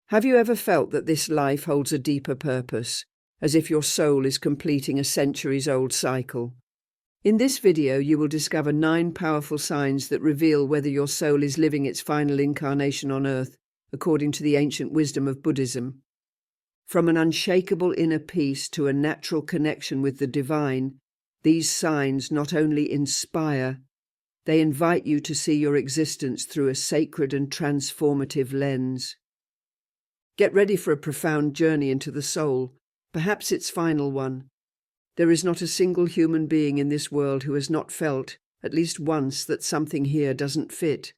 Have you ever felt that this life holds a deeper purpose, as if your soul is completing a centuries-old cycle? In this video, you will discover 9 powerful signs that reveal whether your soul is living its final incarnation on earth, according to the ancient wisdom of Buddhism. From an unshakable inner peace to a natural connection with the divine, these signs not only inspire, they invite you to see your existence through a sacred and transformative lens. Get ready for a profound journey into the soul, perhaps its final one. There is not a single human being in this world who has not felt, at least once, that something here doesn't fit.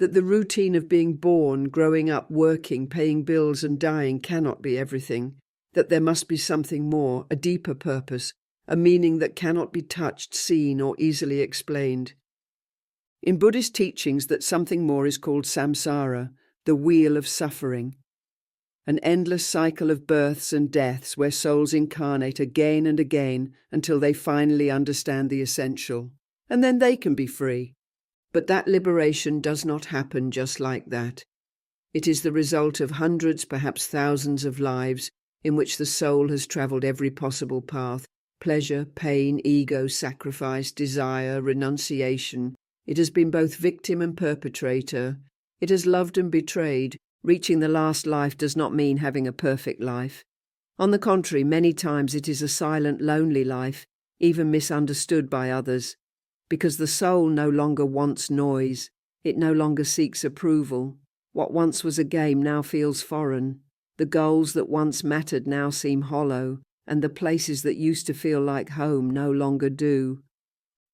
That the routine of being born, growing up, working, paying bills and dying cannot be everything. That there must be something more, a deeper purpose, a meaning that cannot be touched, seen, or easily explained. In Buddhist teachings, that something more is called samsara, the wheel of suffering. An endless cycle of births and deaths where souls incarnate again and again until they finally understand the essential. And then they can be free. But that liberation does not happen just like that. It is the result of hundreds, perhaps thousands of lives in which the soul has travelled every possible path: pleasure, pain, ego, sacrifice, desire, renunciation. It has been both victim and perpetrator. It has loved and betrayed. Reaching the last life does not mean having a perfect life. On the contrary, many times it is a silent, lonely life, even misunderstood by others. Because the soul no longer wants noise, it no longer seeks approval. What once was a game now feels foreign. The goals that once mattered now seem hollow, and the places that used to feel like home no longer do.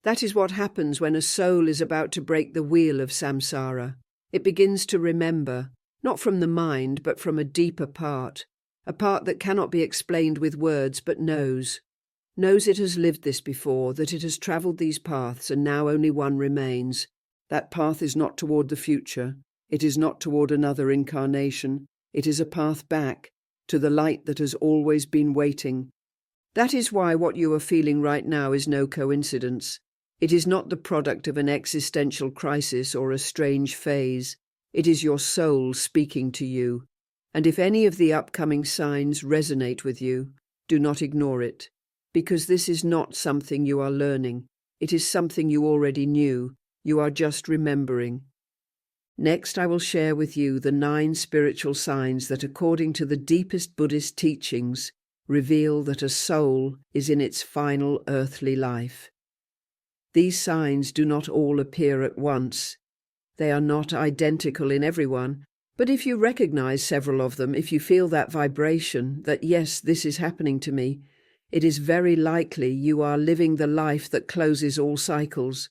That is what happens when a soul is about to break the wheel of samsara. It begins to remember, not from the mind, but from a deeper part, a part that cannot be explained with words but knows it has lived this before, that it has travelled these paths, and now only one remains. That path is not toward the future. It is not toward another incarnation. It is a path back to the light that has always been waiting. That is why what you are feeling right now is no coincidence. It is not the product of an existential crisis or a strange phase. It is your soul speaking to you. And if any of the upcoming signs resonate with you, do not ignore it. Because this is not something you are learning. It is something you already knew. You are just remembering. Next, I will share with you the 9 spiritual signs that, according to the deepest Buddhist teachings, reveal that a soul is in its final earthly life. These signs do not all appear at once. They are not identical in everyone, but if you recognize several of them, if you feel that vibration, that yes, this is happening to me, it is very likely you are living the life that closes all cycles.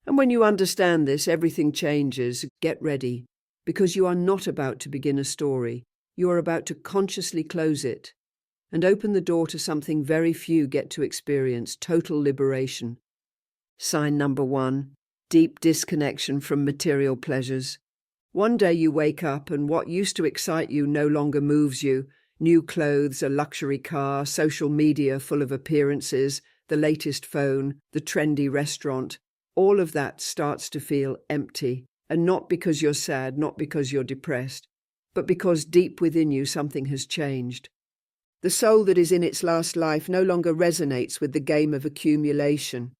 And when you understand this, everything changes. Get ready, because you are not about to begin a story. You are about to consciously close it and open the door to something very few get to experience: total liberation. Sign number 1, deep disconnection from material pleasures. One day you wake up and what used to excite you no longer moves you. New clothes, a luxury car, social media full of appearances, the latest phone, the trendy restaurant. All of that starts to feel empty. And not because you're sad, not because you're depressed, but because deep within you something has changed. The soul that is in its last life no longer resonates with the game of accumulation.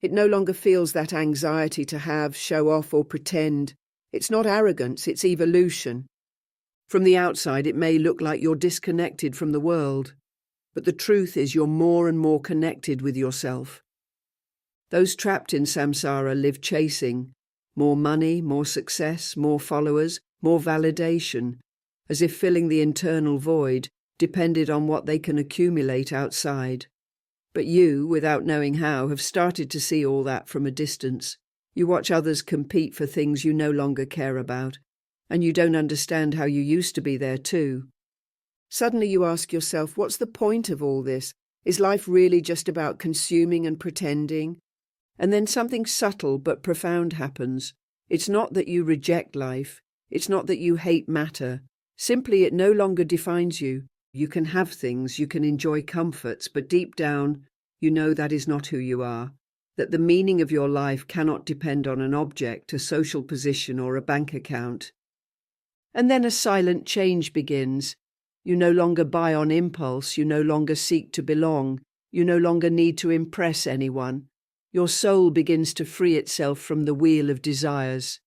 It no longer feels that anxiety to have, show off, or pretend. It's not arrogance, it's evolution. From the outside, it may look like you're disconnected from the world, but the truth is you're more and more connected with yourself. Those trapped in samsara live chasing more money, more success, more followers, more validation, as if filling the internal void depended on what they can accumulate outside. But you, without knowing how, have started to see all that from a distance. You watch others compete for things you no longer care about, and you don't understand how you used to be there too. Suddenly you ask yourself, what's the point of all this? Is life really just about consuming and pretending? And then something subtle but profound happens. It's not that you reject life. It's not that you hate matter. Simply it no longer defines you. You can have things, you can enjoy comforts, but deep down, you know that is not who you are. That the meaning of your life cannot depend on an object, a social position, or a bank account. And then a silent change begins. You no longer buy on impulse, you no longer seek to belong, you no longer need to impress anyone. Your soul begins to free itself from the wheel of desires.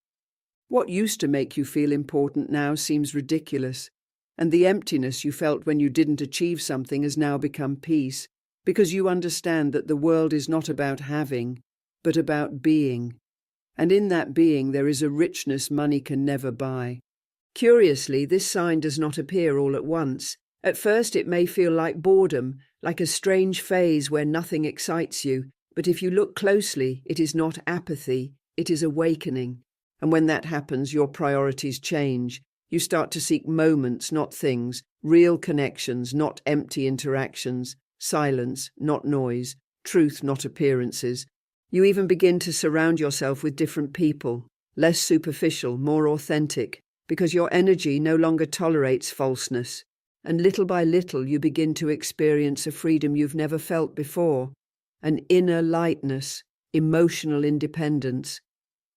What used to make you feel important now seems ridiculous, and the emptiness you felt when you didn't achieve something has now become peace, because you understand that the world is not about having, but about being. And in that being there is a richness money can never buy. Curiously, this sign does not appear all at once. At first it may feel like boredom, like a strange phase where nothing excites you, but if you look closely, it is not apathy, it is awakening. And when that happens, your priorities change. You start to seek moments, not things, real connections, not empty interactions, silence, not noise, truth, not appearances. You even begin to surround yourself with different people, less superficial, more authentic, because your energy no longer tolerates falseness. And little by little you begin to experience a freedom you've never felt before, an inner lightness, emotional independence.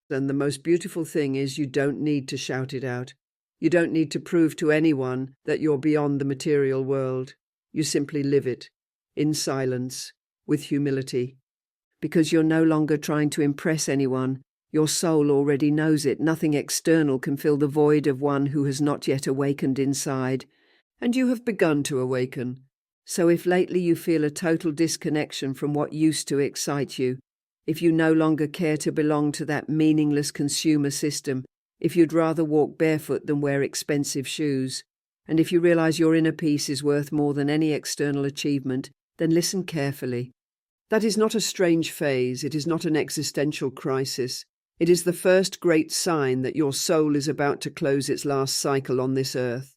And the most beautiful thing is you don't need to shout it out. You don't need to prove to anyone that you're beyond the material world. You simply live it, in silence, with humility. Because you're no longer trying to impress anyone. Your soul already knows it. Nothing external can fill the void of one who has not yet awakened inside. And you have begun to awaken. So if lately you feel a total disconnection from what used to excite you, if you no longer care to belong to that meaningless consumer system, if you'd rather walk barefoot than wear expensive shoes, and if you realize your inner peace is worth more than any external achievement, then listen carefully. That is not a strange phase, it is not an existential crisis. It is the first great sign that your soul is about to close its last cycle on this earth.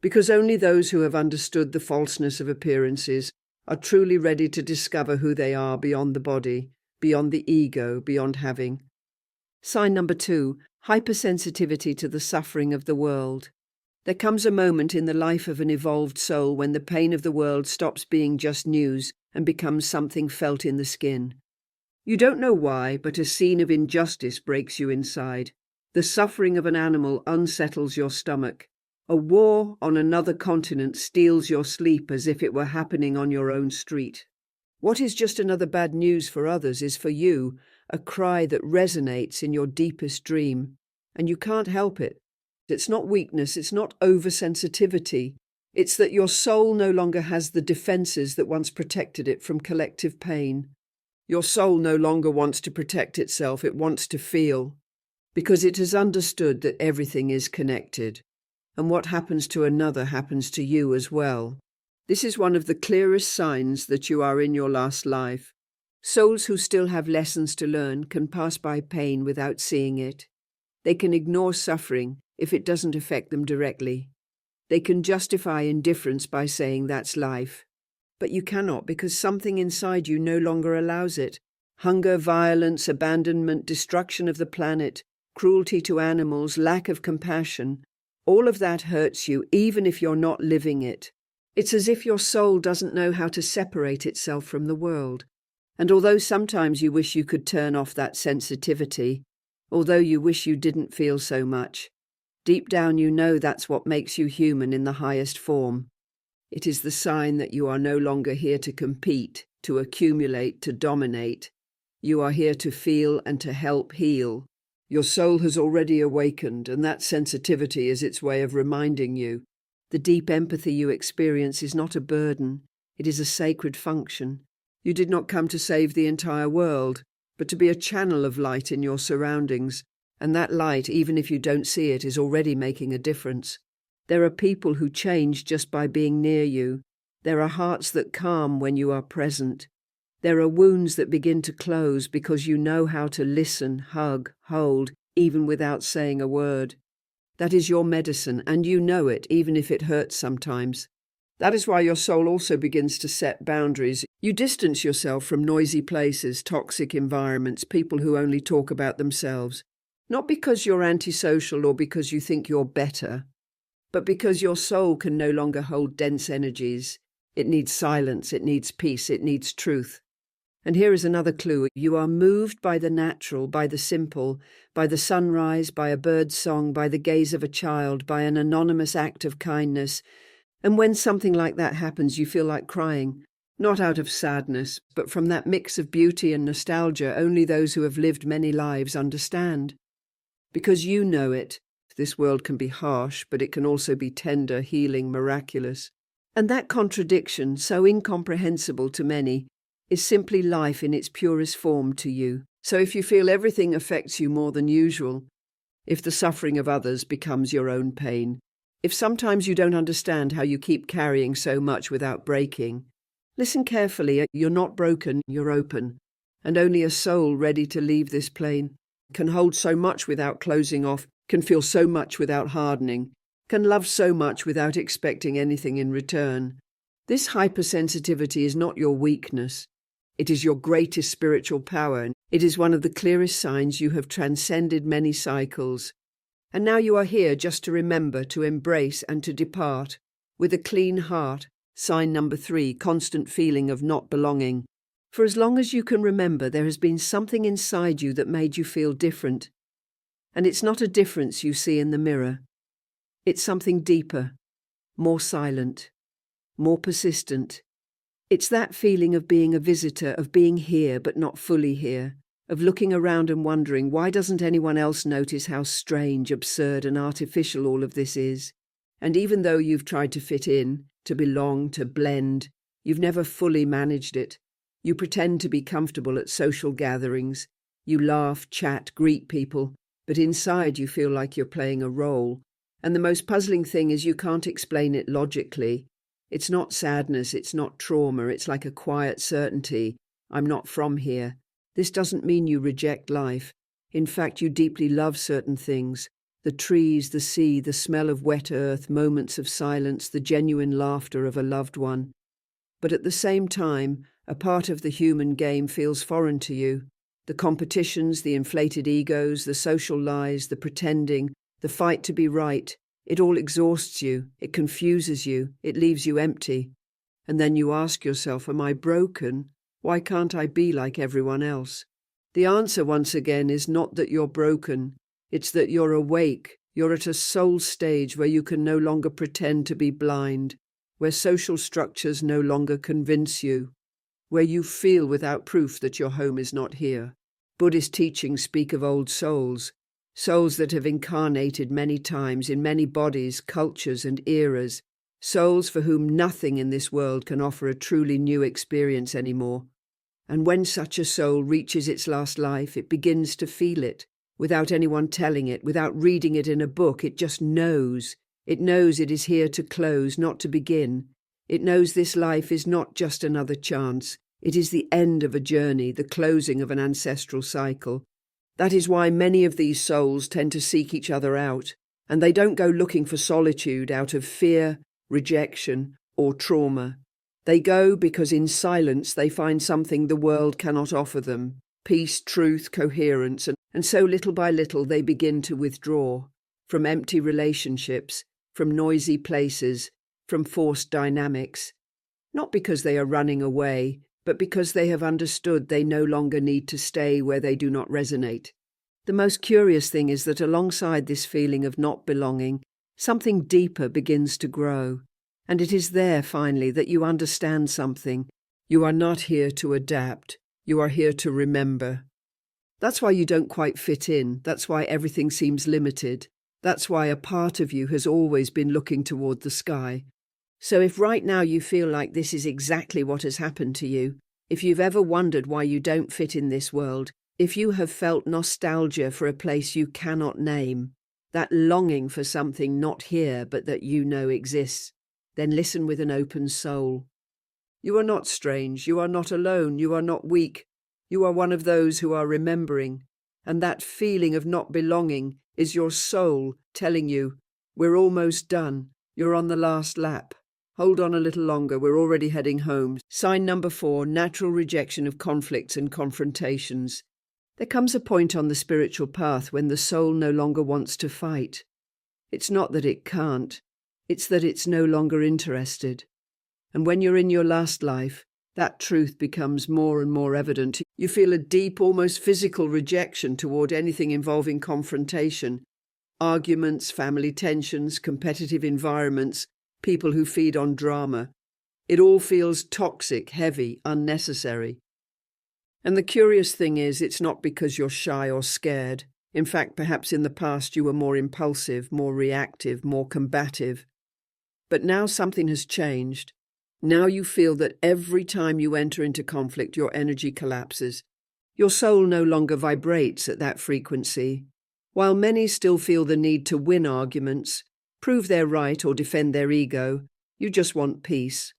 Because only those who have understood the falseness of appearances are truly ready to discover who they are beyond the body, beyond the ego, beyond having. Sign number 2, hypersensitivity to the suffering of the world. There comes a moment in the life of an evolved soul when the pain of the world stops being just news and becomes something felt in the skin. You don't know why, but a scene of injustice breaks you inside. The suffering of an animal unsettles your stomach. A war on another continent steals your sleep as if it were happening on your own street. What is just another bad news for others is for you a cry that resonates in your deepest dream, and you can't help it. It's not weakness, it's not oversensitivity. It's that your soul no longer has the defenses that once protected it from collective pain. Your soul no longer wants to protect itself, it wants to feel, because it has understood that everything is connected, and what happens to another happens to you as well. This is one of the clearest signs that you are in your last life. Souls who still have lessons to learn can pass by pain without seeing it. They can ignore suffering if it doesn't affect them directly. They can justify indifference by saying that's life. But you cannot, because something inside you no longer allows it. Hunger, violence, abandonment, destruction of the planet, cruelty to animals, lack of compassion, all of that hurts you even if you're not living it. It's as if your soul doesn't know how to separate itself from the world. And although sometimes you wish you could turn off that sensitivity, although you wish you didn't feel so much, deep down you know that's what makes you human in the highest form. It is the sign that you are no longer here to compete, to accumulate, to dominate. You are here to feel and to help heal. Your soul has already awakened, and that sensitivity is its way of reminding you. The deep empathy you experience is not a burden, it is a sacred function. You did not come to save the entire world, but to be a channel of light in your surroundings, and that light, even if you don't see it, is already making a difference. There are people who change just by being near you. There are hearts that calm when you are present. There are wounds that begin to close because you know how to listen, hug, hold, even without saying a word. That is your medicine, and you know it, even if it hurts sometimes. That is why your soul also begins to set boundaries. You distance yourself from noisy places, toxic environments, people who only talk about themselves. Not because you're antisocial or because you think you're better, but because your soul can no longer hold dense energies. It needs silence, it needs peace, it needs truth. And here is another clue. You are moved by the natural, by the simple, by the sunrise, by a bird's song, by the gaze of a child, by an anonymous act of kindness. And when something like that happens, you feel like crying, not out of sadness, but from that mix of beauty and nostalgia only those who have lived many lives understand. Because you know it. This world can be harsh, but it can also be tender, healing, miraculous. And that contradiction, so incomprehensible to many, is simply life in its purest form to you. So if you feel everything affects you more than usual, if the suffering of others becomes your own pain, if sometimes you don't understand how you keep carrying so much without breaking, listen carefully. You're not broken, you're open. And only a soul ready to leave this plane can hold so much without closing off, can feel so much without hardening, can love so much without expecting anything in return. This hypersensitivity is not your weakness. It is your greatest spiritual power. It is one of the clearest signs you have transcended many cycles. And now you are here just to remember, to embrace, and to depart with a clean heart. Sign number 3, constant feeling of not belonging. For as long as you can remember, there has been something inside you that made you feel different. And it's not a difference you see in the mirror. It's something deeper, more silent, more persistent. It's that feeling of being a visitor, of being here but not fully here, of looking around and wondering, why doesn't anyone else notice how strange, absurd and artificial all of this is? And even though you've tried to fit in, to belong, to blend, you've never fully managed it. You pretend to be comfortable at social gatherings. You laugh, chat, greet people, but inside you feel like you're playing a role. And the most puzzling thing is you can't explain it logically. It's not sadness, it's not trauma, it's like a quiet certainty. I'm not from here. This doesn't mean you reject life. In fact, you deeply love certain things. The trees, the sea, the smell of wet earth, moments of silence, the genuine laughter of a loved one. But at the same time, a part of the human game feels foreign to you. The competitions, the inflated egos, the social lies, the pretending, the fight to be right. It all exhausts you, it confuses you, it leaves you empty. And then you ask yourself, am I broken? Why can't I be like everyone else? The answer, once again, is not that you're broken. It's that you're awake. You're at a soul stage where you can no longer pretend to be blind, where social structures no longer convince you, where you feel without proof that your home is not here. Buddhist teachings speak of old souls, souls that have incarnated many times in many bodies, cultures and eras, souls for whom nothing in this world can offer a truly new experience anymore. And when such a soul reaches its last life, it begins to feel it, without anyone telling it, without reading it in a book. It just knows. It knows it is here to close, not to begin. It knows this life is not just another chance. It is the end of a journey, the closing of an ancestral cycle. That is why many of these souls tend to seek each other out, and they don't go looking for solitude out of fear, rejection, or trauma. They go because in silence they find something the world cannot offer them, peace, truth, coherence, and so little by little they begin to withdraw from empty relationships, from noisy places, from forced dynamics, not because they are running away, but because they have understood they no longer need to stay where they do not resonate. The most curious thing is that alongside this feeling of not belonging, something deeper begins to grow. And it is there, finally, that you understand something. You are not here to adapt. You are here to remember. That's why you don't quite fit in. That's why everything seems limited. That's why a part of you has always been looking toward the sky. So if right now you feel like this is exactly what has happened to you, if you've ever wondered why you don't fit in this world, if you have felt nostalgia for a place you cannot name, that longing for something not here but that you know exists, then listen with an open soul. You are not strange, you are not alone, you are not weak. You are one of those who are remembering, and that feeling of not belonging is your soul telling you, we're almost done, you're on the last lap. Hold on a little longer, we're already heading home. Sign number 4, natural rejection of conflicts and confrontations. There comes a point on the spiritual path when the soul no longer wants to fight. It's not that it can't, it's that it's no longer interested. And when you're in your last life, that truth becomes more and more evident. You feel a deep, almost physical rejection toward anything involving confrontation. Arguments, family tensions, competitive environments, people who feed on drama. It all feels toxic, heavy, unnecessary. And the curious thing is, it's not because you're shy or scared. In fact, perhaps in the past you were more impulsive, more reactive, more combative. But now something has changed. Now you feel that every time you enter into conflict, your energy collapses. Your soul no longer vibrates at that frequency. While many still feel the need to win arguments, prove they're right or defend their ego, you just want peace.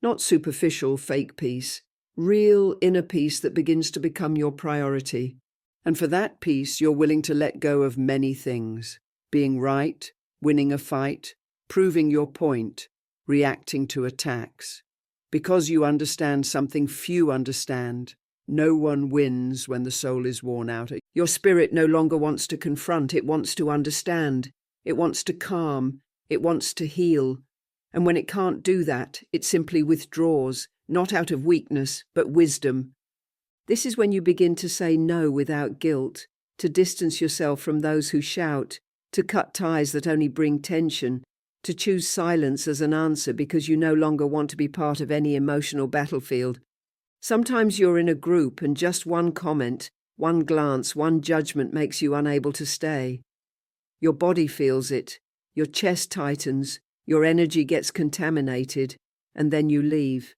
Not superficial, fake peace. Real inner peace that begins to become your priority. And for that peace, you're willing to let go of many things. Being right, winning a fight, proving your point, reacting to attacks. Because you understand something few understand. No one wins when the soul is worn out. Your spirit no longer wants to confront, it wants to understand. It wants to calm, it wants to heal. And when it can't do that, it simply withdraws, not out of weakness, but wisdom. This is when you begin to say no without guilt, to distance yourself from those who shout, to cut ties that only bring tension, to choose silence as an answer because you no longer want to be part of any emotional battlefield. Sometimes you're in a group and just one comment, one glance, one judgment makes you unable to stay. Your body feels it, your chest tightens, your energy gets contaminated, and then you leave.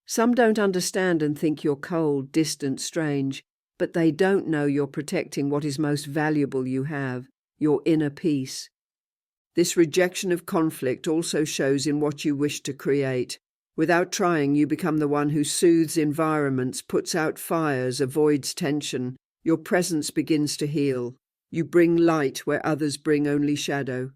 Some don't understand and think you're cold, distant, strange, but they don't know you're protecting what is most valuable you have, your inner peace. This rejection of conflict also shows in what you wish to create. Without trying, you become the one who soothes environments, puts out fires, avoids tension. Your presence begins to heal. You bring light where others bring only shadow.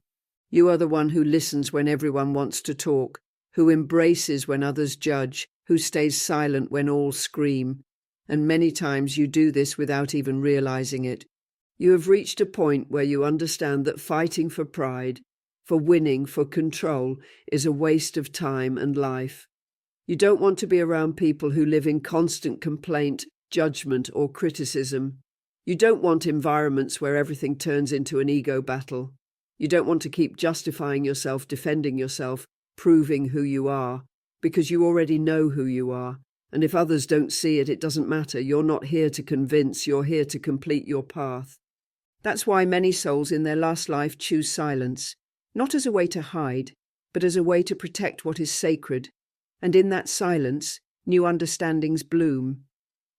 You are the one who listens when everyone wants to talk, who embraces when others judge, who stays silent when all scream. And many times you do this without even realizing it. You have reached a point where you understand that fighting for pride, for winning, for control, is a waste of time and life. You don't want to be around people who live in constant complaint, judgment, or criticism. You don't want environments where everything turns into an ego battle. You don't want to keep justifying yourself, defending yourself, proving who you are, because you already know who you are. And if others don't see it, it doesn't matter. You're not here to convince, you're here to complete your path. That's why many souls in their last life choose silence, not as a way to hide, but as a way to protect what is sacred. And in that silence, new understandings bloom.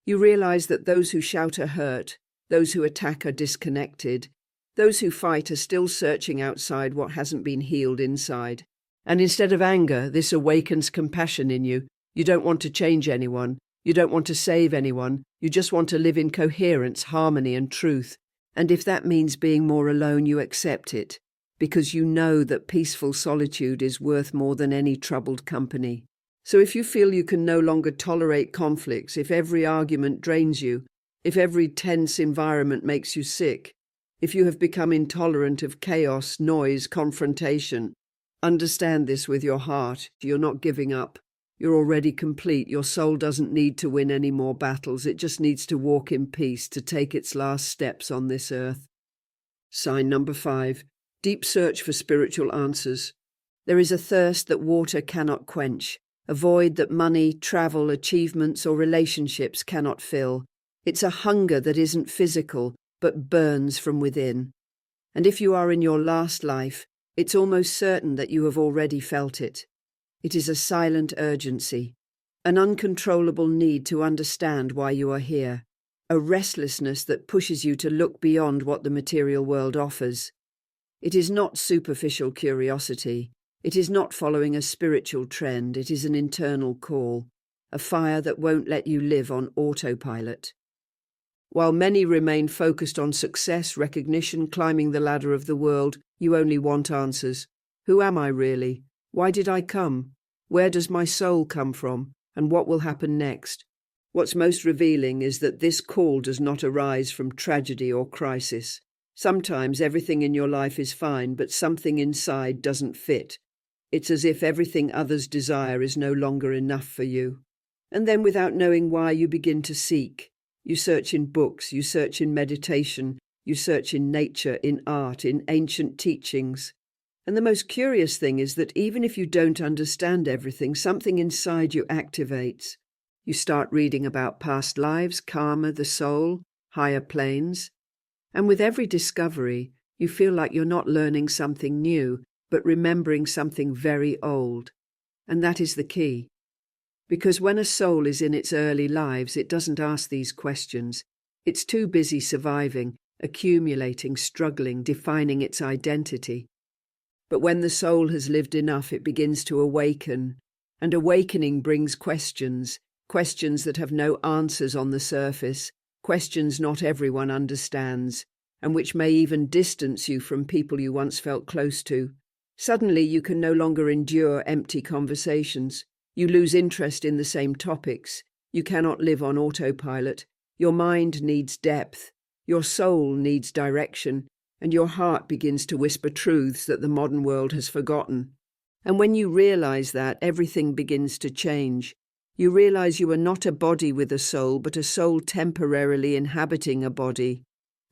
You realize that those who shout are hurt, those who attack are disconnected, those who fight are still searching outside what hasn't been healed inside. And instead of anger, this awakens compassion in you. You don't want to change anyone. You don't want to save anyone. You just want to live in coherence, harmony, and truth. And if that means being more alone, you accept it, because you know that peaceful solitude is worth more than any troubled company. So if you feel you can no longer tolerate conflicts, if every argument drains you, if every tense environment makes you sick, if you have become intolerant of chaos, noise, confrontation, understand this with your heart. You're not giving up. You're already complete. Your soul doesn't need to win any more battles. It just needs to walk in peace, to take its last steps on this earth. Sign number 5. Deep search for spiritual answers. There is a thirst that water cannot quench, a void that money, travel, achievements, or relationships cannot fill. It's a hunger that isn't physical, but burns from within. And if you are in your last life, it's almost certain that you have already felt it. It is a silent urgency, an uncontrollable need to understand why you are here, a restlessness that pushes you to look beyond what the material world offers. It is not superficial curiosity. It is not following a spiritual trend. It is an internal call, a fire that won't let you live on autopilot. While many remain focused on success, recognition, climbing the ladder of the world, you only want answers. Who am I really? Why did I come? Where does my soul come from? And what will happen next? What's most revealing is that this call does not arise from tragedy or crisis. Sometimes everything in your life is fine, but something inside doesn't fit. It's as if everything others desire is no longer enough for you. And then, without knowing why, you begin to seek. You search in books, you search in meditation, you search in nature, in art, in ancient teachings. And the most curious thing is that even if you don't understand everything, something inside you activates. You start reading about past lives, karma, the soul, higher planes. And with every discovery, you feel like you're not learning something new, but remembering something very old. And that is the key. Because when a soul is in its early lives, it doesn't ask these questions. It's too busy surviving, accumulating, struggling, defining its identity. But when the soul has lived enough, it begins to awaken. And awakening brings questions, questions that have no answers on the surface, questions not everyone understands, and which may even distance you from people you once felt close to. Suddenly you can no longer endure empty conversations. You lose interest in the same topics. You cannot live on autopilot. Your mind needs depth. Your soul needs direction. And your heart begins to whisper truths that the modern world has forgotten. And when you realize that, everything begins to change. You realize you are not a body with a soul, but a soul temporarily inhabiting a body.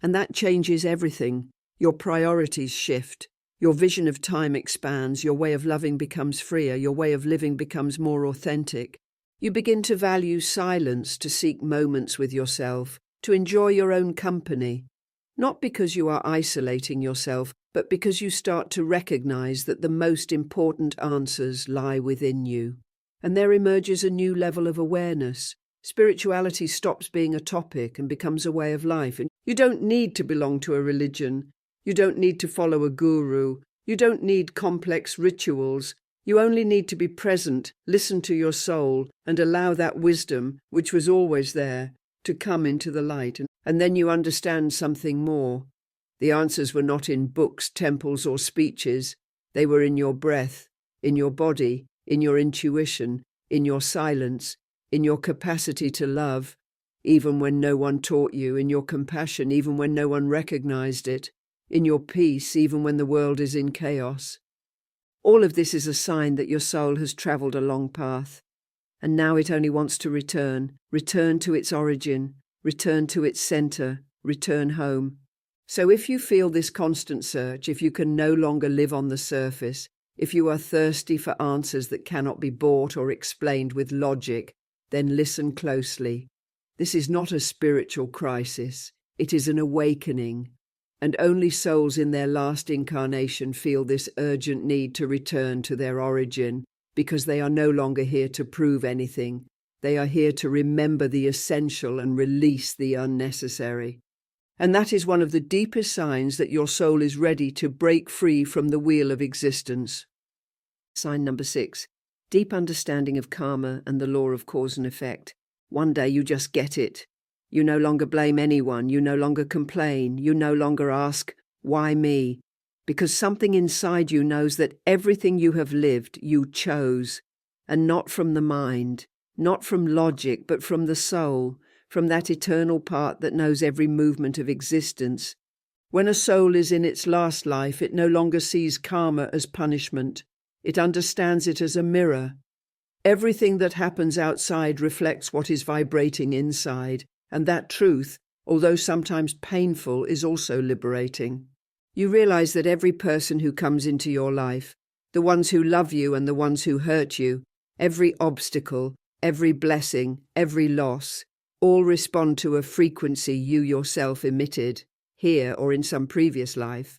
And that changes everything. Your priorities shift. Your vision of time expands. Your way of loving becomes freer. Your way of living becomes more authentic. You begin to value silence, to seek moments with yourself, to enjoy your own company. Not because you are isolating yourself, but because you start to recognize that the most important answers lie within you. And there emerges a new level of awareness. Spirituality stops being a topic and becomes a way of life. And you don't need to belong to a religion. You don't need to follow a guru. You don't need complex rituals. You only need to be present, listen to your soul, and allow that wisdom, which was always there, to come into the light. And then you understand something more. The answers were not in books, temples, or speeches. They were in your breath, in your body, in your intuition, in your silence, in your capacity to love, even when no one taught you, in your compassion, even when no one recognized it, in your peace, even when the world is in chaos. All of this is a sign that your soul has traveled a long path, and now it only wants to return to its origin, return to its center, return home. So if you feel this constant search, if you can no longer live on the surface, if you are thirsty for answers that cannot be bought or explained with logic, then listen closely. This is not a spiritual crisis. It is an awakening. And only souls in their last incarnation feel this urgent need to return to their origin, because they are no longer here to prove anything. They are here to remember the essential and release the unnecessary. And that is one of the deepest signs that your soul is ready to break free from the wheel of existence. Sign number 6. Deep understanding of karma and the law of cause and effect. One day you just get it. You no longer blame anyone. You no longer complain. You no longer ask, why me? Because something inside you knows that everything you have lived, you chose. And not from the mind, not from logic, but from the soul, from that eternal part that knows every movement of existence. When a soul is in its last life, it no longer sees karma as punishment. It understands it as a mirror. Everything that happens outside reflects what is vibrating inside, and that truth, although sometimes painful, is also liberating. You realize that every person who comes into your life, the ones who love you and the ones who hurt you, every obstacle, every blessing, every loss, all respond to a frequency you yourself emitted, here or in some previous life.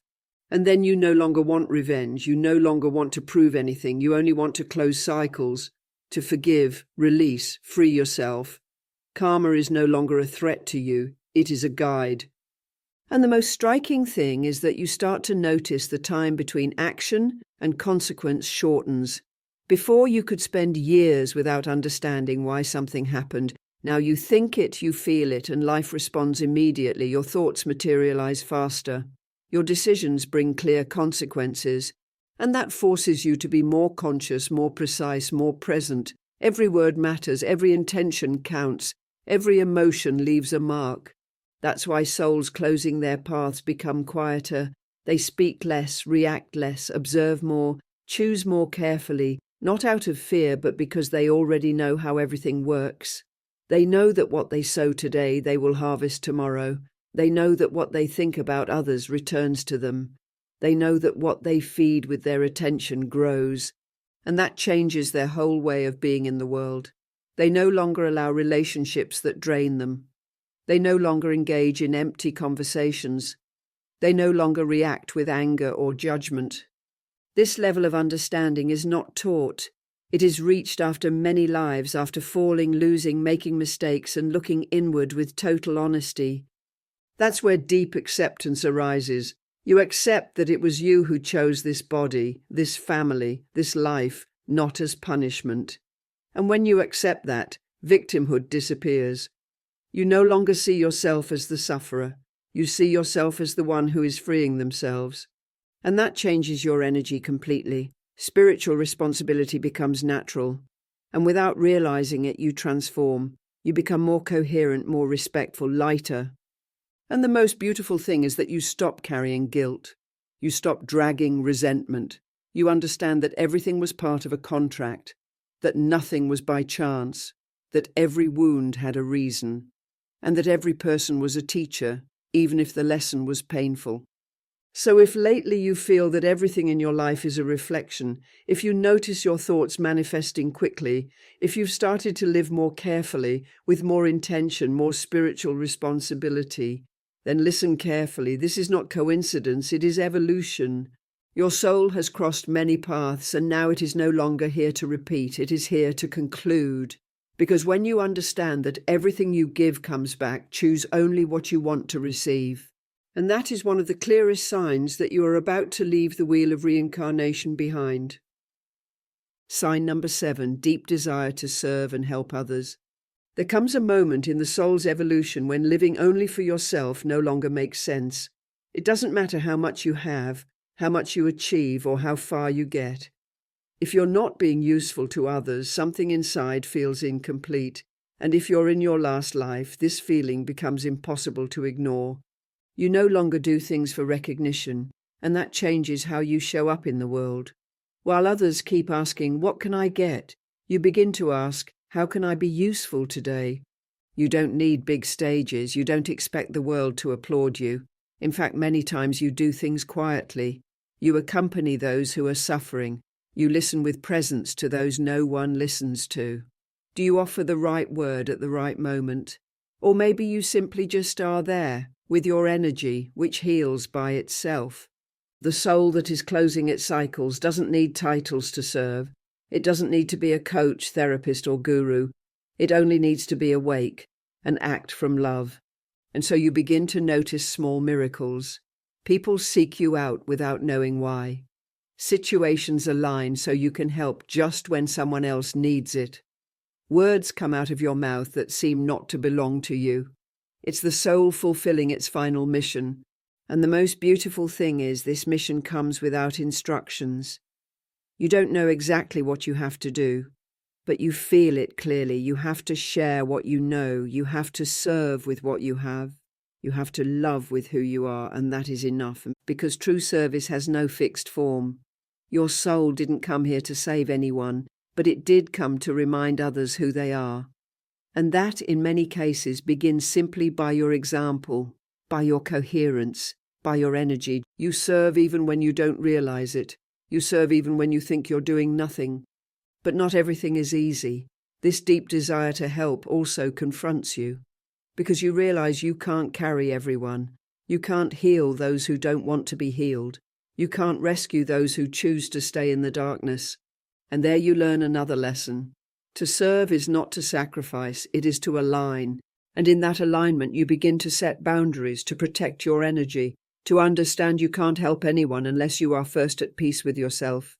And then you no longer want revenge, you no longer want to prove anything, you only want to close cycles, to forgive, release, free yourself. Karma is no longer a threat to you, it is a guide. And the most striking thing is that you start to notice the time between action and consequence shortens. Before you could spend years without understanding why something happened. Now you think it, you feel it, and life responds immediately. Your thoughts materialize faster. Your decisions bring clear consequences. And that forces you to be more conscious, more precise, more present. Every word matters, every intention counts, every emotion leaves a mark. That's why souls closing their paths become quieter. They speak less, react less, observe more, choose more carefully, not out of fear, but because they already know how everything works. They know that what they sow today, they will harvest tomorrow. They know that what they think about others returns to them. They know that what they feed with their attention grows, and that changes their whole way of being in the world. They no longer allow relationships that drain them. They no longer engage in empty conversations. They no longer react with anger or judgment. This level of understanding is not taught. It is reached after many lives, after falling, losing, making mistakes, and looking inward with total honesty. That's where deep acceptance arises. You accept that it was you who chose this body, this family, this life, not as punishment. And when you accept that, victimhood disappears. You no longer see yourself as the sufferer. You see yourself as the one who is freeing themselves. And that changes your energy completely. Spiritual responsibility becomes natural. And without realizing it, you transform. You become more coherent, more respectful, lighter. And the most beautiful thing is that you stop carrying guilt. You stop dragging resentment. You understand that everything was part of a contract, that nothing was by chance, that every wound had a reason, and that every person was a teacher, even if the lesson was painful. So if lately you feel that everything in your life is a reflection, if you notice your thoughts manifesting quickly, if you've started to live more carefully, with more intention, more spiritual responsibility, then listen carefully. This is not coincidence, it is evolution. Your soul has crossed many paths, and now it is no longer here to repeat, it is here to conclude. Because when you understand that everything you give comes back, choose only what you want to receive. And that is one of the clearest signs that you are about to leave the wheel of reincarnation behind. Sign number 7, deep desire to serve and help others. There comes a moment in the soul's evolution when living only for yourself no longer makes sense. It doesn't matter how much you have, how much you achieve, or how far you get. If you're not being useful to others, something inside feels incomplete. And if you're in your last life, this feeling becomes impossible to ignore. You no longer do things for recognition, and that changes how you show up in the world. While others keep asking, "What can I get?" you begin to ask, "How can I be useful today?" You don't need big stages. You don't expect the world to applaud you. In fact, many times you do things quietly. You accompany those who are suffering. You listen with presence to those no one listens to. Do you offer the right word at the right moment? Or maybe you simply just are there, with your energy, which heals by itself. The soul that is closing its cycles doesn't need titles to serve. It doesn't need to be a coach, therapist, or guru. It only needs to be awake and act from love. And so you begin to notice small miracles. People seek you out without knowing why. Situations align so you can help just when someone else needs it. Words come out of your mouth that seem not to belong to you. It's the soul fulfilling its final mission. And the most beautiful thing is this mission comes without instructions. You don't know exactly what you have to do, but you feel it clearly. You have to share what you know. You have to serve with what you have. You have to love with who you are, and that is enough, because true service has no fixed form. Your soul didn't come here to save anyone, but it did come to remind others who they are. And that, in many cases, begins simply by your example, by your coherence, by your energy. You serve even when you don't realize it. You serve even when you think you're doing nothing. But not everything is easy. This deep desire to help also confronts you, because you realize you can't carry everyone. You can't heal those who don't want to be healed. You can't rescue those who choose to stay in the darkness. And there you learn another lesson. To serve is not to sacrifice, it is to align. And in that alignment you begin to set boundaries to protect your energy, to understand you can't help anyone unless you are first at peace with yourself.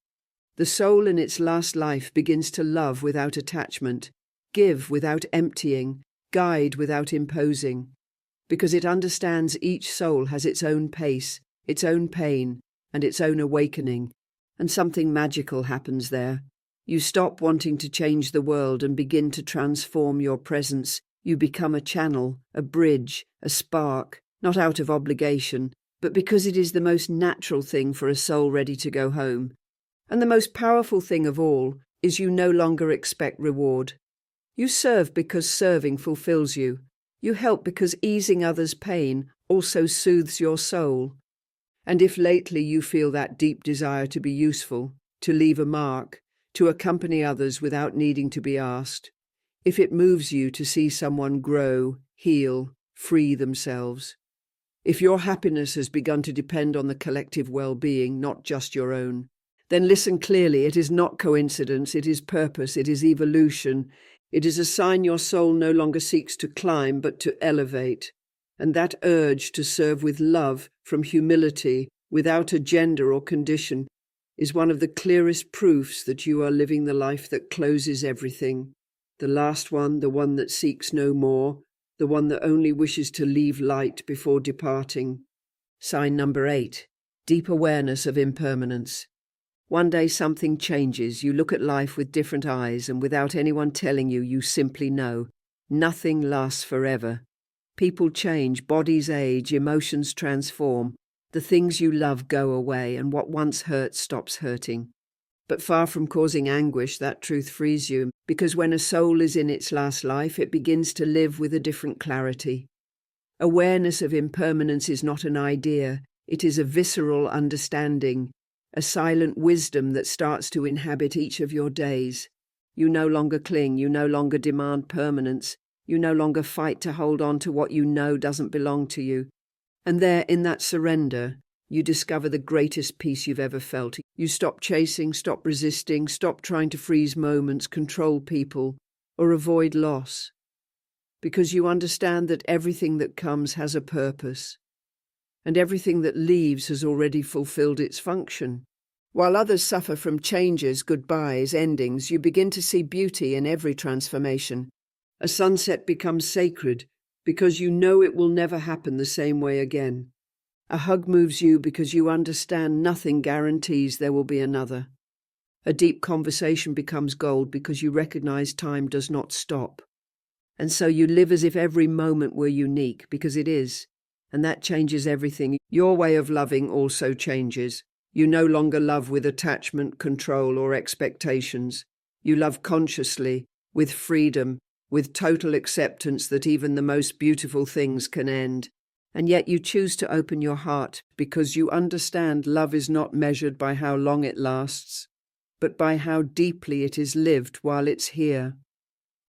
The soul in its last life begins to love without attachment, give without emptying, guide without imposing, because it understands each soul has its own pace, its own pain, and its own awakening, and something magical happens there. You stop wanting to change the world and begin to transform your presence. You become a channel, a bridge, a spark, not out of obligation, but because it is the most natural thing for a soul ready to go home. And the most powerful thing of all is you no longer expect reward. You serve because serving fulfills you. You help because easing others' pain also soothes your soul. And if lately you feel that deep desire to be useful, to leave a mark, to accompany others without needing to be asked, if it moves you to see someone grow, heal, free themselves, if your happiness has begun to depend on the collective well-being, not just your own, then listen clearly. It is not coincidence, it is purpose, it is evolution. It is a sign your soul no longer seeks to climb, but to elevate. And that urge to serve with love, from humility, without agenda or condition, is one of the clearest proofs that you are living the life that closes everything. The last one, the one that seeks no more, the one that only wishes to leave light before departing. Sign number 8, deep awareness of impermanence. One day something changes, you look at life with different eyes, and without anyone telling you, you simply know. Nothing lasts forever. People change, bodies age, emotions transform. The things you love go away, and what once hurt stops hurting. But far from causing anguish, that truth frees you, because when a soul is in its last life, it begins to live with a different clarity. Awareness of impermanence is not an idea, it is a visceral understanding, a silent wisdom that starts to inhabit each of your days. You no longer cling, you no longer demand permanence, you no longer fight to hold on to what you know doesn't belong to you. And there, in that surrender, you discover the greatest peace you've ever felt. You stop chasing, stop resisting, stop trying to freeze moments, control people, or avoid loss. Because you understand that everything that comes has a purpose, and everything that leaves has already fulfilled its function. While others suffer from changes, goodbyes, endings, you begin to see beauty in every transformation. A sunset becomes sacred because you know it will never happen the same way again. A hug moves you because you understand nothing guarantees there will be another. A deep conversation becomes gold because you recognize time does not stop. And so you live as if every moment were unique, because it is. And that changes everything. Your way of loving also changes. You no longer love with attachment, control, or expectations. You love consciously, with freedom, with total acceptance that even the most beautiful things can end. And yet you choose to open your heart because you understand love is not measured by how long it lasts, but by how deeply it is lived while it's here.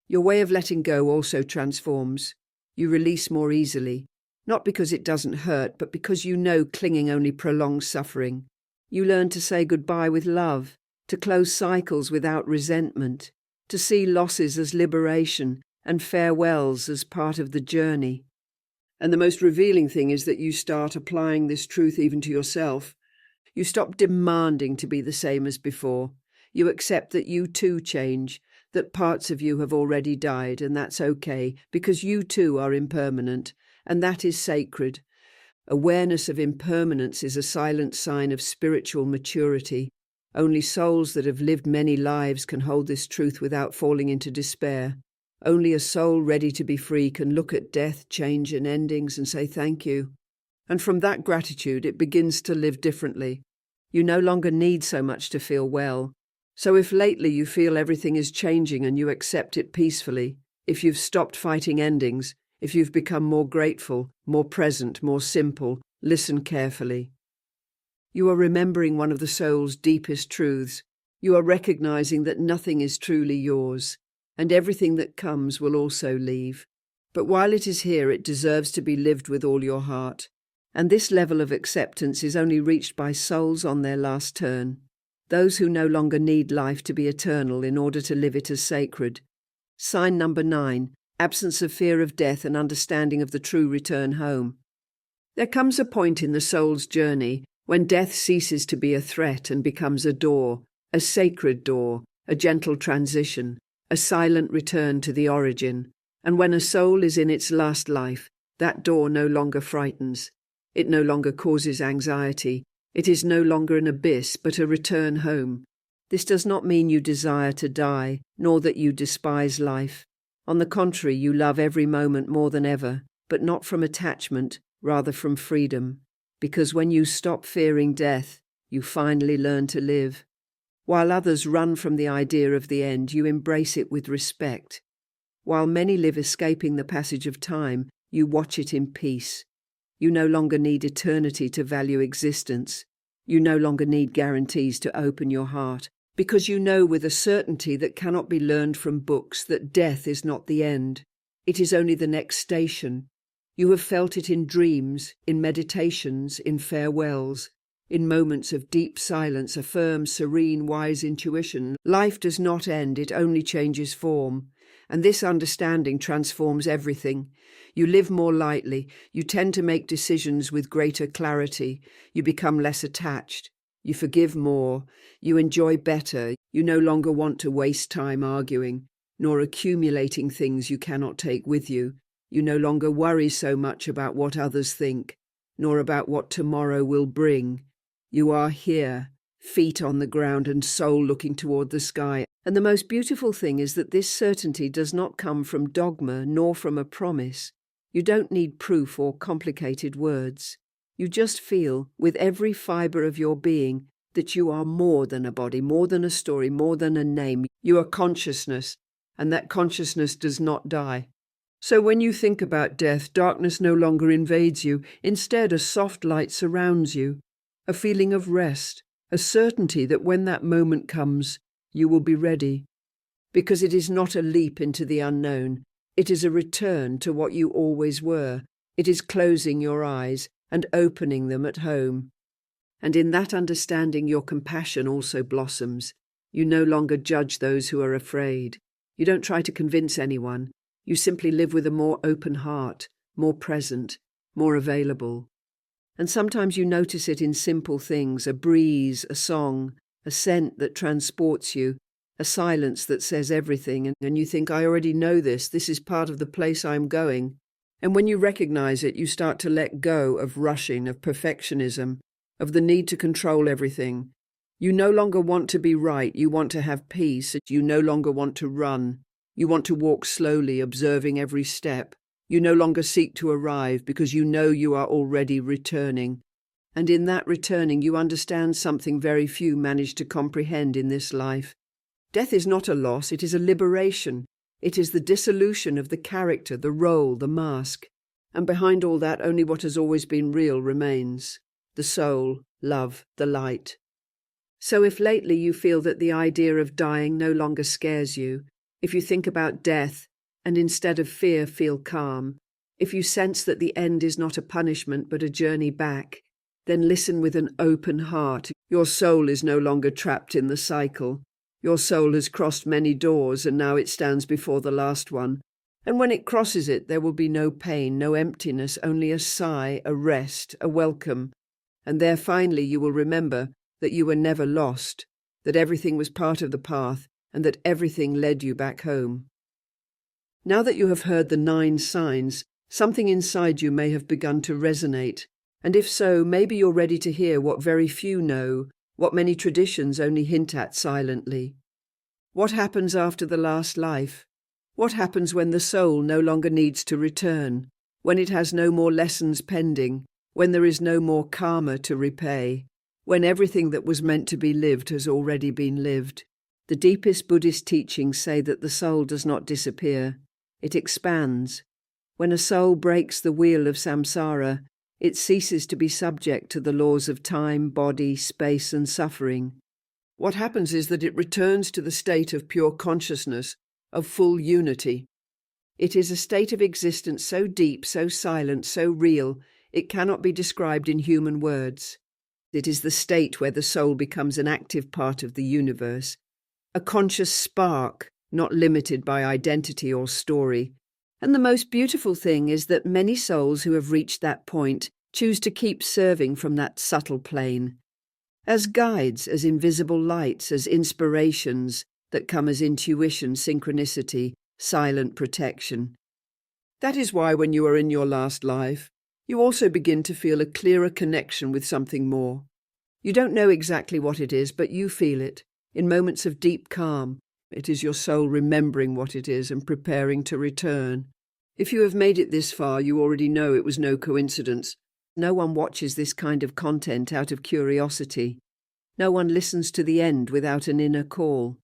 Your way of letting go also transforms. You release more easily, not because it doesn't hurt, but because you know clinging only prolongs suffering. You learn to say goodbye with love, to close cycles without resentment, to see losses as liberation and farewells as part of the journey. And the most revealing thing is that you start applying this truth even to yourself. You stop demanding to be the same as before. You accept that you too change, that parts of you have already died, and that's okay, because you too are impermanent, and that is sacred. Awareness of impermanence is a silent sign of spiritual maturity. Only souls that have lived many lives can hold this truth without falling into despair. Only a soul ready to be free can look at death, change, and endings and say thank you. And from that gratitude, it begins to live differently. You no longer need so much to feel well. So if lately you feel everything is changing and you accept it peacefully, if you've stopped fighting endings, if you've become more grateful, more present, more simple, listen carefully. You are remembering one of the soul's deepest truths. You are recognizing that nothing is truly yours, and everything that comes will also leave. But while it is here, it deserves to be lived with all your heart. And this level of acceptance is only reached by souls on their last turn, those who no longer need life to be eternal in order to live it as sacred. Sign number 9, absence of fear of death and understanding of the true return home. There comes a point in the soul's journey when death ceases to be a threat and becomes a door, a sacred door, a gentle transition, a silent return to the origin. And when a soul is in its last life, that door no longer frightens. It no longer causes anxiety. It is no longer an abyss, but a return home. This does not mean you desire to die, nor that you despise life. On the contrary, you love every moment more than ever, but not from attachment, rather from freedom. Because when you stop fearing death, you finally learn to live. While others run from the idea of the end, you embrace it with respect. While many live escaping the passage of time, you watch it in peace. You no longer need eternity to value existence. You no longer need guarantees to open your heart, because you know with a certainty that cannot be learned from books that death is not the end. It is only the next station. You have felt it in dreams, in meditations, in farewells, in moments of deep silence, a firm, serene, wise intuition. Life does not end, it only changes form. And this understanding transforms everything. You live more lightly, you tend to make decisions with greater clarity, you become less attached, you forgive more, you enjoy better, you no longer want to waste time arguing, nor accumulating things you cannot take with you. You no longer worry so much about what others think, nor about what tomorrow will bring. You are here, feet on the ground and soul looking toward the sky. And the most beautiful thing is that this certainty does not come from dogma nor from a promise. You don't need proof or complicated words. You just feel, with every fiber of your being, that you are more than a body, more than a story, more than a name. You are consciousness, and that consciousness does not die. So when you think about death, darkness no longer invades you. Instead, a soft light surrounds you, a feeling of rest, a certainty that when that moment comes, you will be ready. Because it is not a leap into the unknown. It is a return to what you always were. It is closing your eyes and opening them at home. And in that understanding, your compassion also blossoms. You no longer judge those who are afraid. You don't try to convince anyone. You simply live with a more open heart, more present, more available. And sometimes you notice it in simple things, a breeze, a song, a scent that transports you, a silence that says everything, and you think, I already know this is part of the place I'm going. And when you recognize it, you start to let go of rushing, of perfectionism, of the need to control everything. You no longer want to be right, you want to have peace. You no longer want to run. You want to walk slowly, observing every step. You no longer seek to arrive because you know you are already returning. And in that returning, you understand something very few manage to comprehend in this life. Death is not a loss, it is a liberation. It is the dissolution of the character, the role, the mask. And behind all that, only what has always been real remains. The soul, love, the light. So if lately you feel that the idea of dying no longer scares you, if you think about death and instead of fear feel calm, if you sense that the end is not a punishment but a journey back, then listen with an open heart. Your soul is no longer trapped in the cycle. Your soul has crossed many doors and now it stands before the last one. And when it crosses it, there will be no pain, no emptiness, only a sigh, a rest, a welcome. And there finally you will remember that you were never lost, that everything was part of the path, and that everything led you back home. Now that you have heard the 9 signs, something inside you may have begun to resonate. And if so, maybe you're ready to hear what very few know, what many traditions only hint at silently. What happens after the last life? What happens when the soul no longer needs to return, when it has no more lessons pending, when there is no more karma to repay, when everything that was meant to be lived has already been lived? The deepest Buddhist teachings say that the soul does not disappear, it expands. When a soul breaks the wheel of samsara, it ceases to be subject to the laws of time, body, space, and suffering. What happens is that it returns to the state of pure consciousness, of full unity. It is a state of existence so deep, so silent, so real, it cannot be described in human words. It is the state where the soul becomes an active part of the universe, a conscious spark, not limited by identity or story. And the most beautiful thing is that many souls who have reached that point choose to keep serving from that subtle plane, as guides, as invisible lights, as inspirations that come as intuition, synchronicity, silent protection. That is why when you are in your last life, you also begin to feel a clearer connection with something more. You don't know exactly what it is, but you feel it. In moments of deep calm, it is your soul remembering what it is and preparing to return. If you have made it this far, you already know it was no coincidence. No one watches this kind of content out of curiosity. No one listens to the end without an inner call.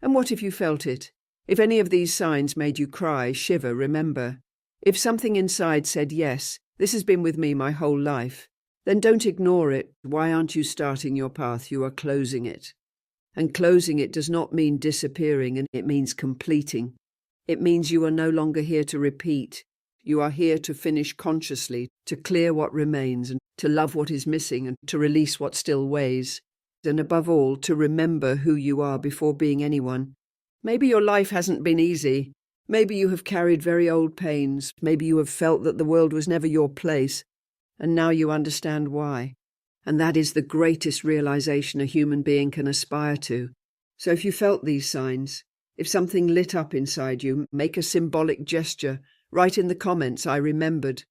And what if you felt it? If any of these signs made you cry, shiver, remember. If something inside said, yes, this has been with me my whole life, then don't ignore it. Why aren't you starting your path? You are closing it. And closing it does not mean disappearing, and it means completing. It means you are no longer here to repeat. You are here to finish consciously, to clear what remains, and to love what is missing, and to release what still weighs. And above all, to remember who you are before being anyone. Maybe your life hasn't been easy. Maybe you have carried very old pains. Maybe you have felt that the world was never your place. And now you understand why. And that is the greatest realization a human being can aspire to. So if you felt these signs, if something lit up inside you, make a symbolic gesture. Write in the comments, I remembered.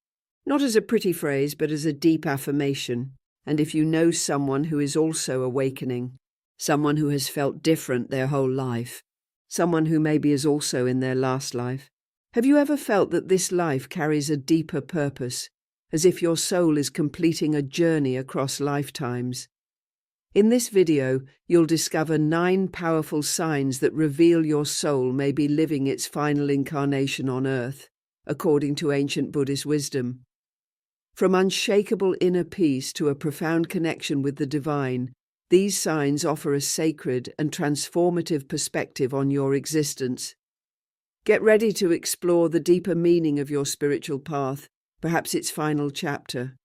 Not as a pretty phrase, but as a deep affirmation. And if you know someone who is also awakening, someone who has felt different their whole life, someone who maybe is also in their last life, have you ever felt that this life carries a deeper purpose, as if your soul is completing a journey across lifetimes? In this video, you'll discover 9 powerful signs that reveal your soul may be living its final incarnation on earth, according to ancient Buddhist wisdom. From unshakable inner peace to a profound connection with the divine, these signs offer a sacred and transformative perspective on your existence. Get ready to explore the deeper meaning of your spiritual path, perhaps its final chapter.